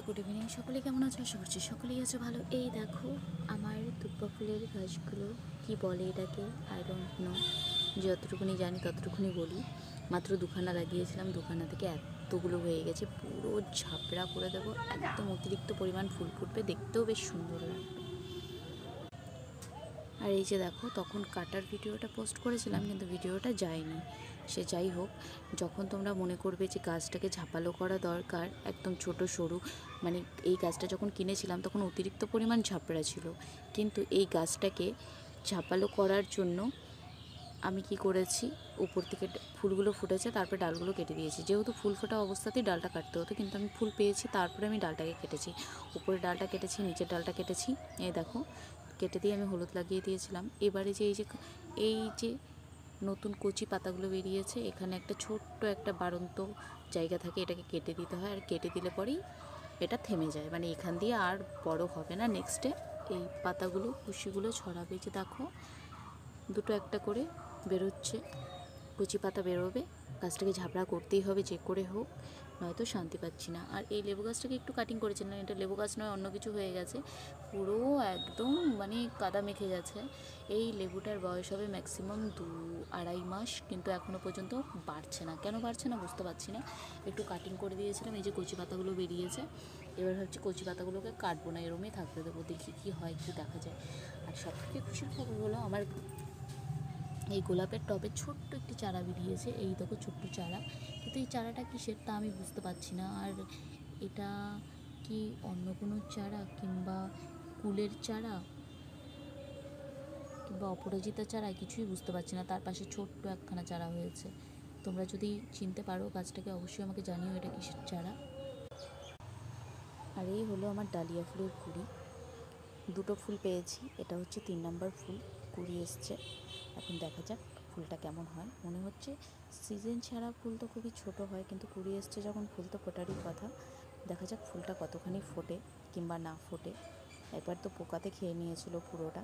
Good evening. সকলে কেমন আছো? আশা করছি সকলেই আছো ভালো। এই দেখো আমার দুব্বা ফুলের গাছগুলো, কি বলে এটাকে আই ডোন্ট নো, যতটুকুনি জানি ততটুকুনি বলি। মাত্র দুখানা লাগিয়েছিলাম, দুখানা থেকে এতগুলো হয়ে গেছে, পুরো ঝাপড়া করে দেবো। একদম অতিরিক্ত পরিমাণ ফুল ফুটবে, দেখতেও বেশ সুন্দর লাগবে। আর এই যে দেখো, তখন কাটার ভিডিওটা পোস্ট করেছিলাম কিন্তু ভিডিওটা যায়নি। সে যাই হোক, যখন তোমরা মনে করবে যে গাছটাকে ঝাপালো করা দরকার, একদম ছোট সরু, মানে এই গাছটা যখন কিনেছিলাম তখন অতিরিক্ত পরিমাণ ঝাপড়া ছিল, কিন্তু এই গাছটাকে ঝাপালো করার জন্য আমি কি করেছি, উপর থেকে ফুলগুলো ফুটেছে, তারপরে ডালগুলো কেটে দিয়েছি। যেহেতু ফুল ফোটা অবস্থাতেই ডালটা কাটতে হতো, কিন্তু আমি ফুল পেয়েছি তারপরে আমি ডালটাকে কেটেছি। উপরে ডালটা কেটেছি, নিচের ডালটা কেটেছি। এই দেখো, কেটে দিয়ে আমি হলুদ লাগিয়ে দিয়েছিলাম। এবারে যে এই যে নতুন কচি পাতাগুলো বেরিয়েছে, এখানে একটা ছোট্ট একটা বাড়ন্ত জায়গা থাকে, এটাকে কেটে দিতে হয়। আর কেটে দিলে পরেই এটা থেমে যায়, মানে এখান দিয়ে আর বড় হবে না। নেক্সটে এই পাতাগুলো, কুশিগুলো ছড়াবে। যে দেখো, দুটো একটা করে বেরোচ্ছে, কচি পাতা বেরোবে। গাছটাকে ঝাপড়া করতেই হবে যে করে হোক, নয়তো শান্তি পাচ্ছি না। আর এই লেবু গাছটাকে একটু কাটিং করেছিলাম, এটা লেবু গাছ নয়, অন্য কিছু হয়ে গেছে, পুরো একদম মানে কাদা মেখে গেছে। এই লেবুটার বয়স হবে ম্যাক্সিমাম 2-2.5 মাস, কিন্তু এখনও পর্যন্ত বাড়ছে না। কেন বাড়ছে না বুঝতে পারছি না। একটু কাটিং করে দিয়েছিলাম, এই যে কচি পাতাগুলো বেরিয়েছে। এবার ভাবছি কচি পাতাগুলোকে কাটবো না, এরমই থাকতে দেবো, দেখি কী হয়, কী দেখা যায়। আর সবথেকে খুশির খবর হলো, আমার এই গোলাপের টবে ছোট্ট একটি চারা বেরিয়েছে। এই দেখো ছোট্ট চারা, কিন্তু এই চারাটা কিসের তা আমি বুঝতে পারছি না। আর এটা কি অন্য কোনো চারা, কিংবা কুলের চারা, কিংবা অপরাজিতা চারা, কিছুই বুঝতে পারছি না। তার পাশে ছোট্ট একখানা চারা হয়েছে। তোমরা যদি চিনতে পারো গাছটাকে, অবশ্যই আমাকে জানিও এটা কিসের চারা। আর এই হলো আমার ডালিয়া ফুলের কুড়ি। দুটো ফুল পেয়েছি, এটা হচ্ছে 3 নম্বর ফুল, কুড়ি এসছে। এখন দেখা যাক ফুলটা কেমন হয়। মনে হচ্ছে সিজন ছাড়া ফুল তো খুবই ছোট হয়, কিন্তু কুড়ি এসছে যখন, ফুল তো ফোটারই কথা। দেখা যাক ফুলটা কতখানি ফোটে কিংবা না ফোটে। একবার তো পোকাতে খেয়ে নিয়েছিল পুরোটা,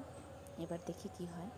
এবার দেখি কি হয়।